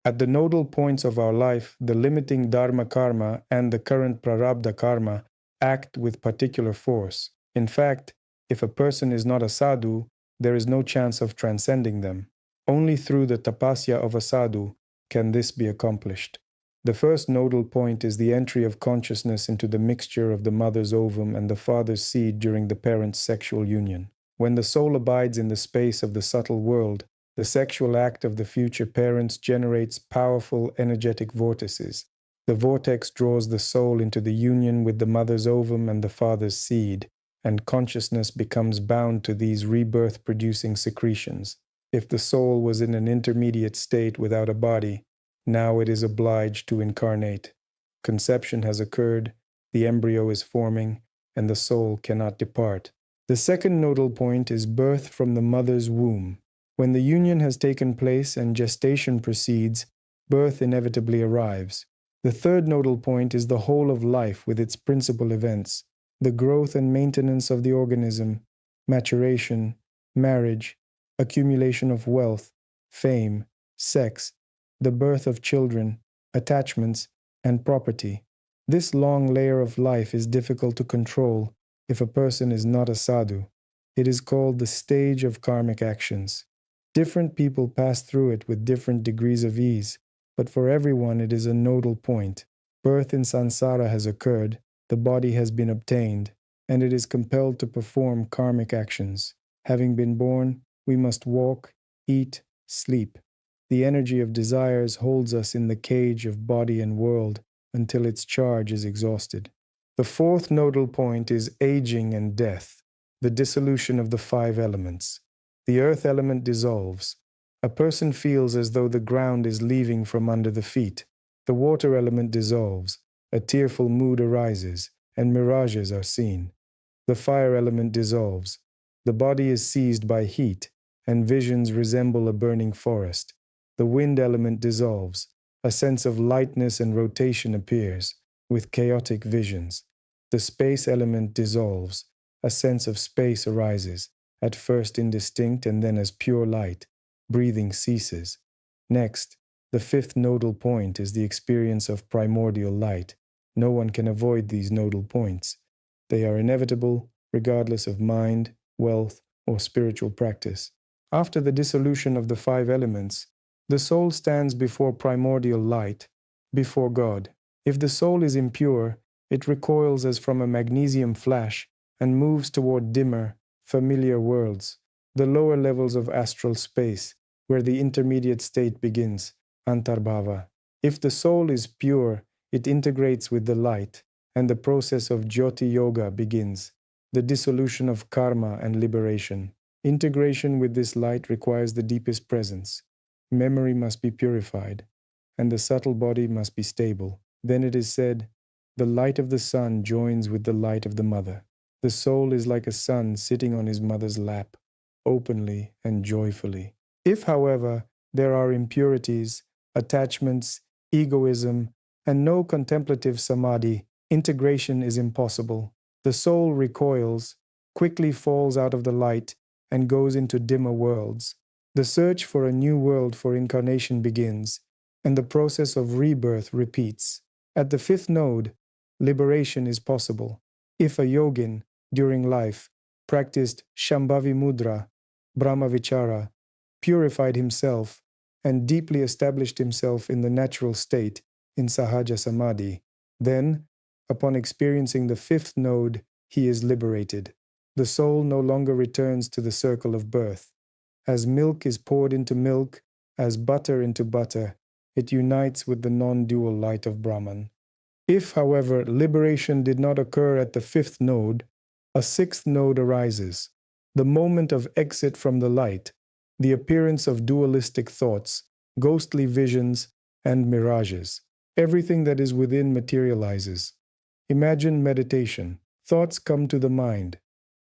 At the nodal points of our life, the limiting dharma karma and the current prarabdha karma act with particular force. In fact, if a person is not a sadhu, there is no chance of transcending them. Only through the tapasya of a sadhu can this be accomplished. The first nodal point is the entry of consciousness into the mixture of the mother's ovum and the father's seed during the parents' sexual union. When the soul abides in the space of the subtle world, the sexual act of the future parents generates powerful energetic vortices. The vortex draws the soul into the union with the mother's ovum and the father's seed, and consciousness becomes bound to these rebirth-producing secretions. If the soul was in an intermediate state without a body, now it is obliged to incarnate. Conception has occurred, the embryo is forming, and the soul cannot depart. The second nodal point is birth from the mother's womb. When the union has taken place and gestation proceeds, birth inevitably arrives. The third nodal point is the whole of life with its principal events, the growth and maintenance of the organism, maturation, marriage, accumulation of wealth, fame, sex, the birth of children, attachments, and property. This long layer of life is difficult to control if a person is not a sadhu. It is called the stage of karmic actions. Different people pass through it with different degrees of ease, but for everyone it is a nodal point. Birth in samsara has occurred, the body has been obtained, and it is compelled to perform karmic actions. Having been born, we must walk, eat, sleep. The energy of desires holds us in the cage of body and world until its charge is exhausted. The fourth nodal point is aging and death, the dissolution of the 5 elements. The earth element dissolves. A person feels as though the ground is leaving from under the feet. The water element dissolves. A tearful mood arises, and mirages are seen. The fire element dissolves. The body is seized by heat, and visions resemble a burning forest. The wind element dissolves. A sense of lightness and rotation appears, with chaotic visions. The space element dissolves. A sense of space arises, at first indistinct and then as pure light. Breathing ceases. Next, the 5th nodal point is the experience of primordial light. No one can avoid these nodal points. They are inevitable, regardless of mind, wealth, or spiritual practice. After the dissolution of the 5 elements, the soul stands before primordial light, before God. If the soul is impure, it recoils as from a magnesium flash and moves toward dimmer, familiar worlds, the lower levels of astral space, where the intermediate state begins, antarbhava. If the soul is pure, it integrates with the light, and the process of jyoti yoga begins, the dissolution of karma and liberation. Integration with this light requires the deepest presence. Memory must be purified, and the subtle body must be stable. Then it is said, the light of the sun joins with the light of the mother. The soul is like a son sitting on his mother's lap, openly and joyfully. If, however, there are impurities, attachments, egoism, and no contemplative samadhi, integration is impossible. The soul recoils, quickly falls out of the light, and goes into dimmer worlds. The search for a new world for incarnation begins, and the process of rebirth repeats. At the 5th node, liberation is possible. If a yogin, during life, practiced Shambhavi Mudra, Brahmavichara, purified himself, and deeply established himself in the natural state, in Sahaja Samadhi, then, upon experiencing the 5th node, he is liberated. The soul no longer returns to the circle of birth. As milk is poured into milk, as butter into butter, it unites with the non-dual light of Brahman. If, however, liberation did not occur at the 5th node, a 6th node arises, the moment of exit from the light, the appearance of dualistic thoughts, ghostly visions, and mirages. Everything that is within materializes. Imagine meditation. Thoughts come to the mind,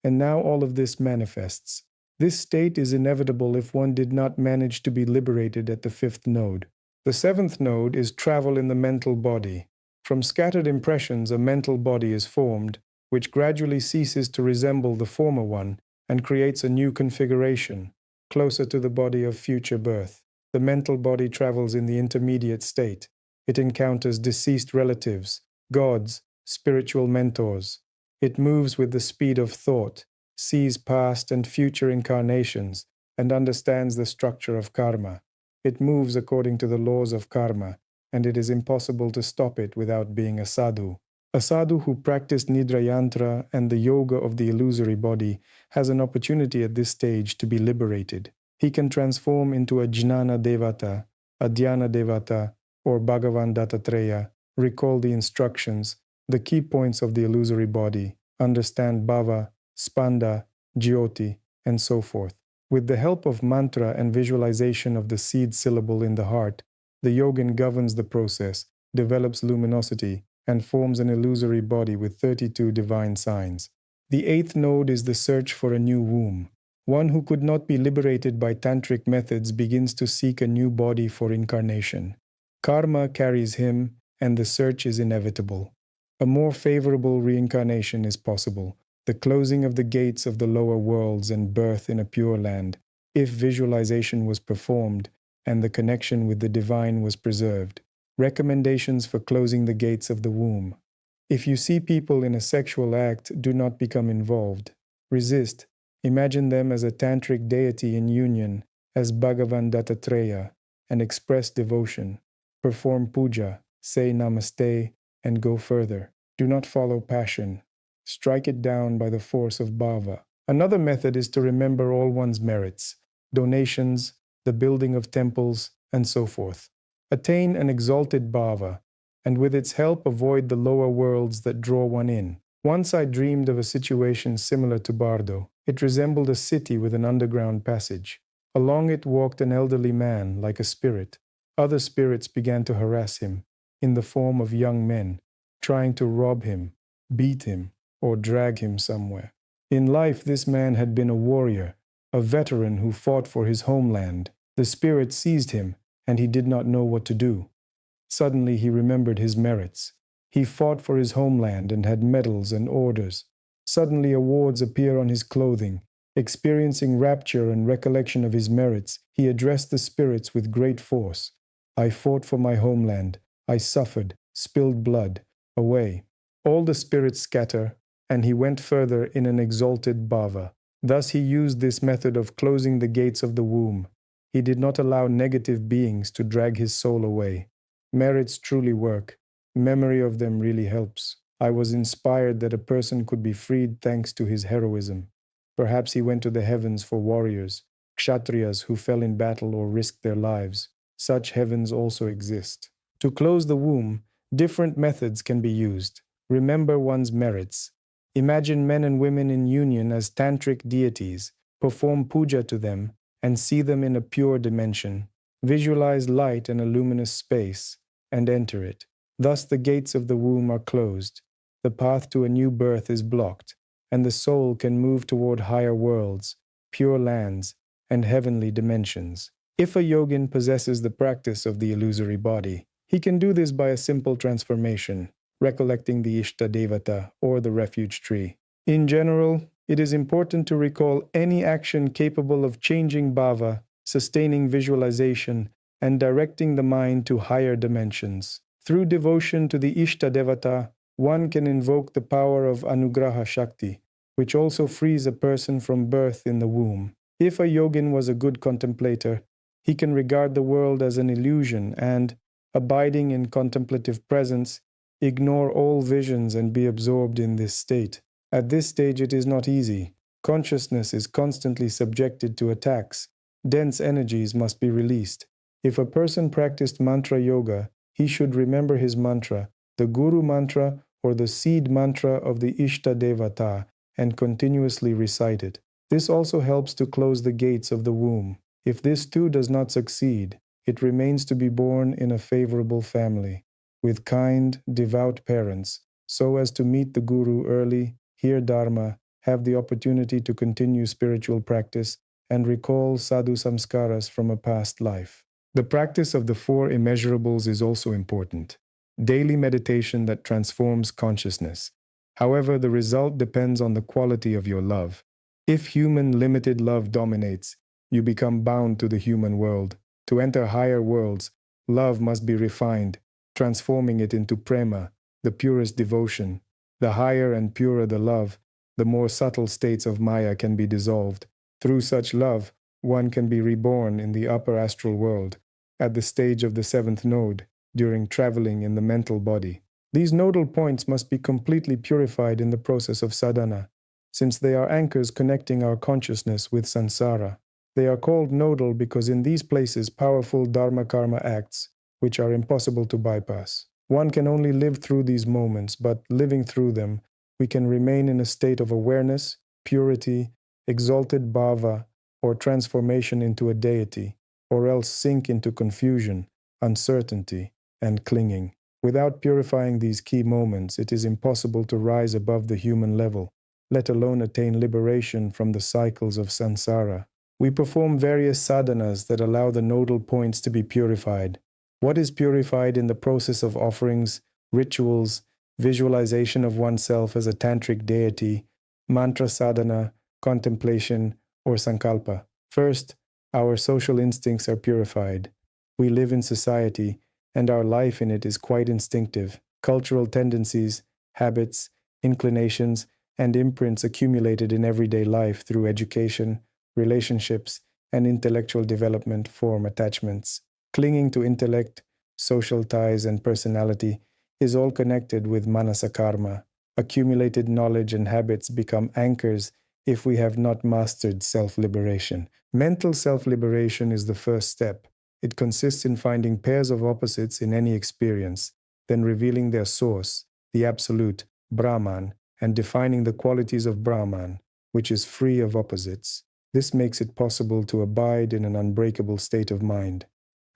and now all of this manifests. This state is inevitable if one did not manage to be liberated at the 5th node. The 7th node is travel in the mental body. From scattered impressions, a mental body is formed, which gradually ceases to resemble the former one and creates a new configuration, closer to the body of future birth. the mental body travels in the intermediate state. It encounters deceased relatives, gods, spiritual mentors. It moves with the speed of thought, sees past and future incarnations, and understands the structure of karma. It moves according to the laws of karma, and it is impossible to stop it without being a sadhu. A sadhu who practiced Nidra Yantra and the yoga of the illusory body has an opportunity at this stage to be liberated. He can transform into a Jnana Devata, a Dhyana Devata, or Bhagavan Dattatreya, recall the instructions, the key points of the illusory body, understand bhava, spanda, jyoti, and so forth. With the help of mantra and visualization of the seed syllable in the heart, the yogin governs the process, develops luminosity, and forms an illusory body with 32 divine signs. The eighth node is the search for a new womb. One who could not be liberated by tantric methods begins to seek a new body for incarnation. Karma carries him, and the search is inevitable. A more favorable reincarnation is possible, the closing of the gates of the lower worlds and birth in a pure land, if visualization was performed and the connection with the divine was preserved. Recommendations for closing the gates of the womb. If you see people in a sexual act, do not become involved. Resist. Imagine them as a tantric deity in union, as Bhagavan Dattatreya, and express devotion. Perform puja, say namaste, and go further. Do not follow passion. Strike it down by the force of bhava. Another method is to remember all one's merits, donations, the building of temples, and so forth. Attain an exalted bhava, and with its help avoid the lower worlds that draw one in. Once I dreamed of a situation similar to Bardo. It resembled a city with an underground passage. Along it walked an elderly man, like a spirit. Other spirits began to harass him, in the form of young men, trying to rob him, beat him, or drag him somewhere. In life, this man had been a warrior, a veteran who fought for his homeland. The spirit seized him, and he did not know what to do. Suddenly he remembered his merits. He fought for his homeland and had medals and orders. Suddenly awards appear on his clothing. Experiencing rapture and recollection of his merits, he addressed the spirits with great force. I fought for my homeland. I suffered, spilled blood. Away. All the spirits scatter, and he went further in an exalted bhava. Thus he used this method of closing the gates of the womb. He did not allow negative beings to drag his soul away. Merits truly work. Memory of them really helps. I was inspired that a person could be freed thanks to his heroism. Perhaps he went to the heavens for warriors, kshatriyas who fell in battle or risked their lives. Such heavens also exist. To close the womb, different methods can be used. Remember one's merits. Imagine men and women in union as tantric deities. Perform puja to them and see them in a pure dimension. Visualize light in a luminous space and enter it. Thus the gates of the womb are closed. The path to a new birth is blocked, and the soul can move toward higher worlds, pure lands, and heavenly dimensions. If a yogin possesses the practice of the illusory body, he can do this by a simple transformation, recollecting the Ishta Devata or the refuge tree. In general, it is important to recall any action capable of changing bhava, sustaining visualization, and directing the mind to higher dimensions. Through devotion to the Ishta Devata, one can invoke the power of Anugraha Shakti, which also frees a person from birth in the womb. If a yogin was a good contemplator, he can regard the world as an illusion and, abiding in contemplative presence, ignore all visions and be absorbed in this state. At this stage it is not easy. Consciousness is constantly subjected to attacks. Dense energies must be released. If a person practiced mantra yoga, he should remember his mantra, the guru mantra or the seed mantra of the Ishta Devata, and continuously recite it. This also helps to close the gates of the womb. If this too does not succeed, it remains to be born in a favorable family, with kind, devout parents, so as to meet the guru early, hear Dharma, have the opportunity to continue spiritual practice, and recall sadhu samskaras from a past life. The practice of the four immeasurables is also important. Daily meditation that transforms consciousness. However, the result depends on the quality of your love. If human limited love dominates, you become bound to the human world. To enter higher worlds, love must be refined, transforming it into prema, the purest devotion. The higher and purer the love, the more subtle states of Maya can be dissolved. Through such love, one can be reborn in the upper astral world, at the stage of the seventh node, during traveling in the mental body. These nodal points must be completely purified in the process of sadhana, since they are anchors connecting our consciousness with samsara. They are called nodal because in these places powerful dharma karma acts, which are impossible to bypass. One can only live through these moments, but living through them, we can remain in a state of awareness, purity, exalted bhava, or transformation into a deity, or else sink into confusion, uncertainty, and clinging. Without purifying these key moments, it is impossible to rise above the human level, let alone attain liberation from the cycles of samsara. We perform various sadhanas that allow the nodal points to be purified. What is purified in the process of offerings, rituals, visualization of oneself as a tantric deity, mantra sadhana, contemplation, or sankalpa? First, our social instincts are purified. We live in society, and our life in it is quite instinctive. Cultural tendencies, habits, inclinations, and imprints accumulated in everyday life through education, relationships, and intellectual development form attachments. Clinging to intellect, social ties, and personality is all connected with manasa karma. Accumulated knowledge and habits become anchors if we have not mastered self-liberation. Mental self-liberation is the first step. It consists in finding pairs of opposites in any experience, then revealing their source, the absolute, Brahman, and defining the qualities of Brahman, which is free of opposites. This makes it possible to abide in an unbreakable state of mind.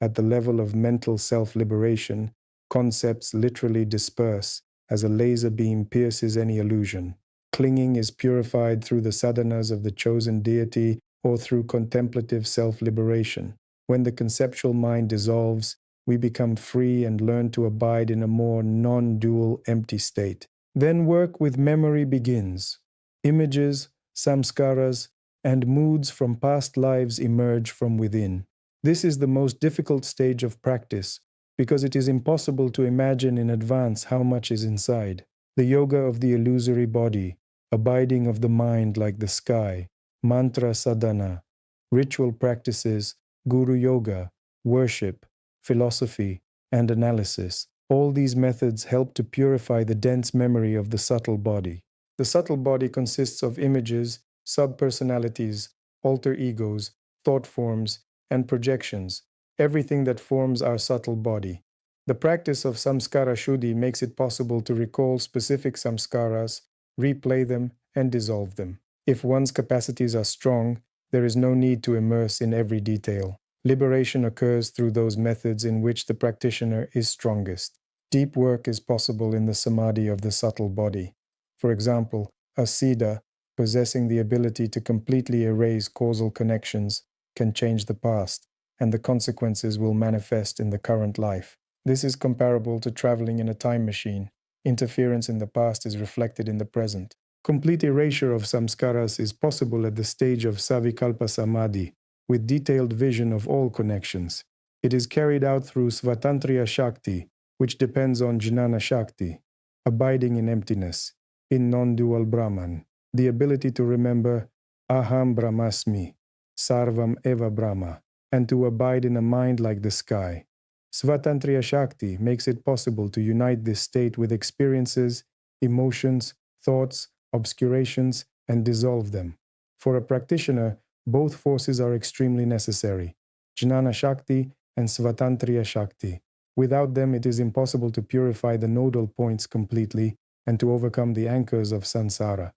At the level of mental self-liberation, concepts literally disperse as a laser beam pierces any illusion. Clinging is purified through the sadhanas of the chosen deity or through contemplative self-liberation. When the conceptual mind dissolves, we become free and learn to abide in a more non-dual empty state. Then work with memory begins. Images, samskaras, and moods from past lives emerge from within. This is the most difficult stage of practice because it is impossible to imagine in advance how much is inside. The yoga of the illusory body, abiding of the mind like the sky, mantra sadhana, ritual practices, guru yoga, worship, philosophy, and analysis. All these methods help to purify the dense memory of the subtle body. The subtle body consists of images, subpersonalities, alter egos, thought forms, and projections, everything that forms our subtle body. The practice of samskara shuddhi makes it possible to recall specific samskaras, replay them, and dissolve them. If one's capacities are strong, there is no need to immerse in every detail. Liberation occurs through those methods in which the practitioner is strongest. Deep work is possible in the samadhi of the subtle body. For example, a siddha, possessing the ability to completely erase causal connections, can change the past, and the consequences will manifest in the current life. This is comparable to traveling in a time machine. Interference in the past is reflected in the present. Complete erasure of samskaras is possible at the stage of savikalpa samadhi, with detailed vision of all connections. It is carried out through svatantriya shakti, which depends on jnana shakti, abiding in emptiness, in non-dual Brahman, the ability to remember aham brahmasmi, sarvam eva brahma, and to abide in a mind like the sky. Svatantriya shakti makes it possible to unite this state with experiences, emotions, thoughts, obscurations, and dissolve them. For a practitioner, both forces are extremely necessary, Jnana Shakti and Svatantriya Shakti. Without them, it is impossible to purify the nodal points completely and to overcome the anchors of samsara.